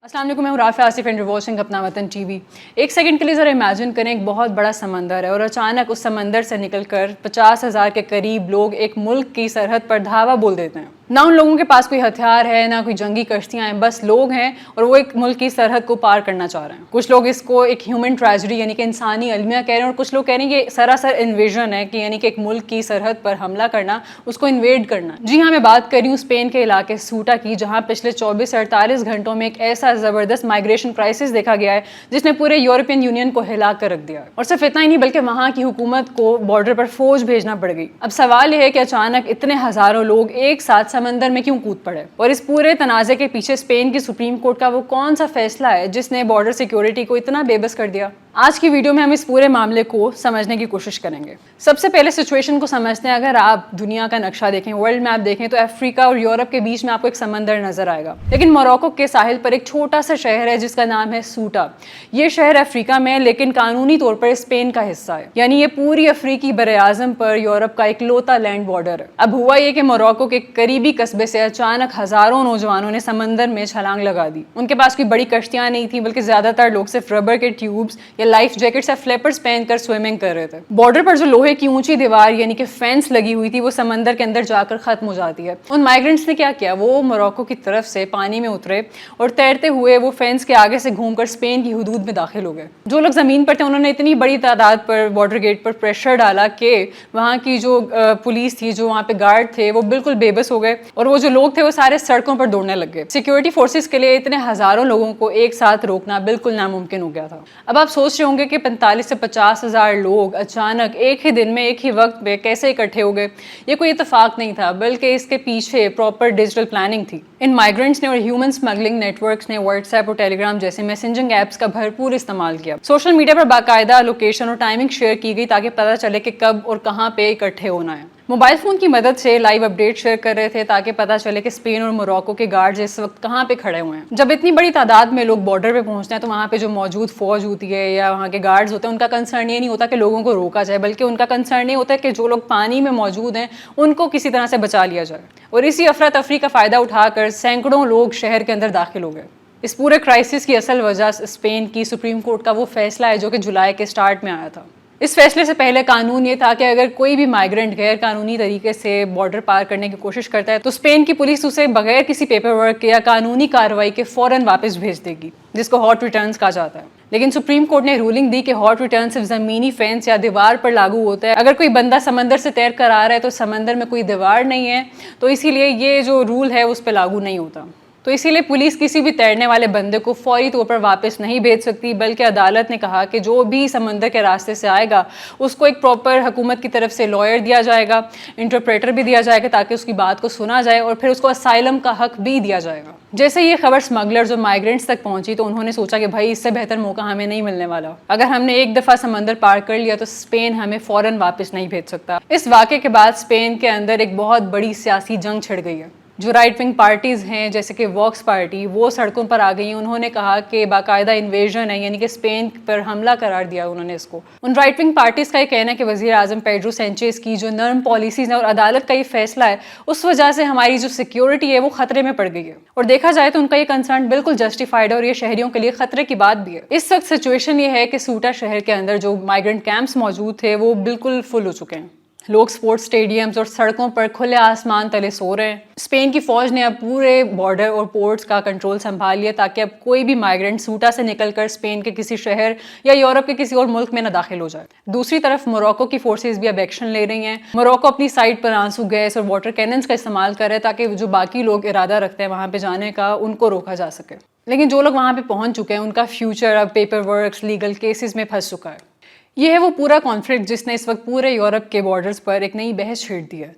अस्सलाम वालेकुम, मैं हूं राफ़िया आसिफ एंड वाचिंग अपना वतन टीवी। एक सेकंड के लिए ज़रा इमेजिन करें, एक बहुत बड़ा समंदर है और अचानक उस समंदर से निकलकर 50,000 के करीब लोग एक मुल्क की सरहद पर धावा बोल देते हैं। ना उन लोगों के पास कोई हथियार है, ना कोई जंगी कश्तियाँ हैं, बस लोग हैं और वो एक मुल्क की सरहद को पार करना चाह रहे हैं। कुछ लोग इसको एक ह्यूमन ट्रेजेडी यानी कि इंसानी अलमिया कह रहे हैं और कुछ लोग कह रहे हैं कि सरासर इन्वेजन है, कि यानी कि एक मुल्क की सरहद पर हमला करना, उसको इन्वेड करना। जी हाँ, मैं बात कर रही हूँ स्पेन के इलाके सूटा की, जहाँ पिछले 24 से 48 घंटों में एक ऐसा ज़बरदस्त माइग्रेशन क्राइसिस देखा गया है जिसने पूरे यूरोपियन यूनियन को हिला कर रख दिया। और सिर्फ इतना ही नहीं, बल्कि वहाँ की हुकूमत को बॉर्डर पर फौज भेजना पड़ गई। अब सवाल यह है कि अचानक इतने हज़ारों लोग एक साथ समंदर में क्यों कूद पड़े, और इस पूरे तनाज़े के पीछे स्पेन की सुप्रीम कोर्ट का वो कौन सा फैसला है जिसने बॉर्डर सिक्योरिटी को इतना बेबस कर दिया। आज की वीडियो में हम इस पूरे मामले को समझने की कोशिश करेंगे। सबसे पहले सिचुएशन को समझते हैं। अगर आप दुनिया का नक्शा देखें, वर्ल्ड मैप देखें, तो अफ्रीका और यूरोप के बीच में आपको एक समंदर नजर आएगा, लेकिन मोरक्को के साहिल पर एक छोटा सा शहर है जिसका नाम है सूटा। ये शहर अफ्रीका में है, लेकिन कानूनी तौर पर स्पेन का हिस्सा है, यानी ये पूरी अफ्रीकी बरे-आज़म पर यूरोप का इकलौता लैंड बॉर्डर है। अब हुआ ये कि मोरक्को के करीबी कस्बे से अचानक हजारों नौजवानों ने समंदर में छलांग लगा दी। उनके पास कोई बड़ी कश्तियां नहीं थी, बल्कि ज्यादातर लोग सिर्फ रबर के ट्यूब्स या लाइफ जैकेट्स या फ्लैपर्स पहनकर स्विमिंग कर रहे थे। बॉर्डर पर जो लोहे की ऊंची दीवार यानी कि फेंस लगी हुई थी, वो समंदर के अंदर जाकर खत्म हो जाती है। उन माइग्रेंट्स ने क्या किया, वो मोरक्को की तरफ से पानी में उतरे और तैरते हुए वो फेंस के आगे से घूमकर स्पेन की हुदूद में दाखिल हो गए। जो लोग जमीन पर थे उन्होंने इतनी बड़ी तादाद पर बॉर्डर गेट पर प्रेशर डाला कि वहाँ की जो पुलिस थी, जो वहाँ पे गार्ड थे, वो बिल्कुल बेबस हो गए और वो जो लोग थे वो सारे सड़कों पर दौड़ने लग गए। सिक्योरिटी फोर्सेस के लिए इतने हजारों लोगों को एक साथ रोकना बिल्कुल नामुमकिन हो गया था। अब आप सोच रहे होंगे कि 45 से 50 हजार लोग अचानक एक ही दिन में एक ही वक्त पे कैसे इकट्ठे हो गए। ये कोई इत्तेफाक नहीं था, बल्कि इसके पीछे प्रॉपर डिजिटल प्लानिंग थी। इन माइग्रेंट्स ने और ह्यूमन स्मगलिंग नेटवर्क्स ने व्हाट्सएप और टेलीग्राम जैसे मैसेजिंग ऐप्स का भरपूर इस्तेमाल किया। सोशल मीडिया पर बाकायदा लोकेशन और टाइमिंग शेयर की गई ताकि पता चले कि कब और कहाँ पे इकट्ठे होना है। मोबाइल फ़ोन की मदद से लाइव अपडेट शेयर कर रहे थे ताकि पता चले कि स्पेन और मोरक्को के गार्ड्स इस वक्त कहाँ पे खड़े हुए हैं। जब इतनी बड़ी तादाद में लोग बॉर्डर पे पहुंचते हैं तो वहाँ पे जो मौजूद फौज होती है या वहाँ के गार्ड्स होते हैं, उनका कंसर्न ये नहीं होता कि लोगों को रोका जाए, बल्कि उनका कंसर्न ये होता है कि जो लोग पानी में मौजूद हैं उनको किसी तरह से बचा लिया जाए। और इसी अफरा तफरी का फ़ायदा उठाकर सैकड़ों लोग शहर के अंदर दाखिल हो गए। इस पूरे क्राइसिस की असल वजह स्पेन की सुप्रीम कोर्ट का वो फैसला है जो कि जुलाई के स्टार्ट में आया था। इस फैसले से पहले कानून ये था कि अगर कोई भी माइग्रेंट गैर कानूनी तरीके से बॉर्डर पार करने की कोशिश करता है तो स्पेन की पुलिस उसे बगैर किसी पेपर वर्क या कानूनी कार्रवाई के फौरन वापस भेज देगी, जिसको हॉट रिटर्न्स कहा जाता है। लेकिन सुप्रीम कोर्ट ने रूलिंग दी कि हॉट रिटर्न सिर्फ जमीनी फेंस या दीवार पर लागू होता है। अगर कोई बंदा समंदर से तैर कर आ रहा है तो समंदर में कोई दीवार नहीं है, तो इसीलिए ये जो रूल है उस पर लागू नहीं होता। तो इसीलिए पुलिस किसी भी तैरने वाले बंदे को फौरी तौर पर वापस नहीं भेज सकती, बल्कि अदालत ने कहा कि जो भी समंदर के रास्ते से आएगा उसको एक प्रॉपर हुकूमत की तरफ से लॉयर दिया जाएगा, इंटरप्रेटर भी दिया जाएगा ताकि उसकी बात को सुना जाए और फिर उसको असाइलम का हक भी दिया जाएगा। जैसे ये खबर स्मगलर्स और माइग्रेंट्स तक पहुंची तो उन्होंने सोचा कि भाई इससे बेहतर मौका हमें नहीं मिलने वाला। अगर हमने एक दफ़ा समंदर पार कर लिया तो स्पेन हमें फौरन वापस नहीं भेज सकता। इस वाक़े के बाद स्पेन के अंदर एक बहुत बड़ी सियासी जंग छिड़ गई है। जो राइट विंग पार्टीज़ हैं जैसे कि वॉक्स पार्टी, वो सड़कों पर आ गई हैं। उन्होंने कहा कि बाकायदा इन्वेजन है, यानी कि स्पेन पर हमला करार दिया उन्होंने इसको। उन राइट विंग पार्टीज़ का ये कहना है कि वज़ीर आज़म पेड्रो सैंचेज़ की जो नर्म पॉलिसीज़ हैं और अदालत का ये फैसला है, उस वजह से हमारी जो सिक्योरिटी है वो खतरे में पड़ गई है। और देखा जाए तो उनका ये कंसर्न बिल्कुल जस्टिफाइड है और ये शहरियों के लिए खतरे की बात भी है। इस वक्त सिचुएशन ये है कि सूटा शहर के अंदर जो माइग्रेंट कैंप्स मौजूद थे वो बिल्कुल फुल हो चुके हैं। लोग स्पोर्ट्स स्टेडियम्स और सड़कों पर खुले आसमान तले सो रहे हैं। स्पेन की फौज ने अब पूरे बॉर्डर और पोर्ट्स का कंट्रोल संभाल लिया ताकि अब कोई भी माइग्रेंट सूटा से निकलकर स्पेन के किसी शहर या यूरोप के किसी और मुल्क में न दाखिल हो जाए। दूसरी तरफ मोरक्को की फोर्सेस भी अब एक्शन ले रही हैं। मोरक्को अपनी साइड पर आंसू गैस और वाटर कैनन्स का इस्तेमाल कर रहे हैं ताकि जो बाकी लोग इरादा रखते हैं वहाँ पे जाने का, उनको रोका जा सके। लेकिन जो लोग वहाँ पे पहुँच चुके हैं उनका फ्यूचर अब पेपर वर्क, लीगल केसेस में फंस चुका है। ये है वो पूरा कॉन्फ्लिक्ट जिसने इस वक्त पूरे यूरोप के बॉर्डर्स पर एक नई बहस छेड़ दी है।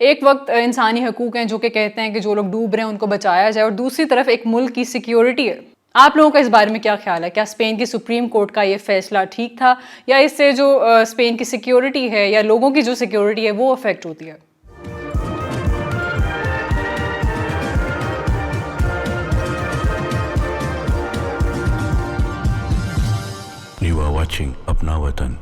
एक वक्त इंसानी हकूक़ हैं जो कि कहते हैं कि जो लोग डूब रहे हैं उनको बचाया जाए, और दूसरी तरफ एक मुल्क की सिक्योरिटी है। आप लोगों का इस बारे में क्या ख्याल है? क्या स्पेन की सुप्रीम कोर्ट का ये फैसला ठीक था, या इससे जो स्पेन की सिक्योरिटी है या लोगों की जो सिक्योरिटी है वो अफेक्ट होती है? You are watching अपना वतन।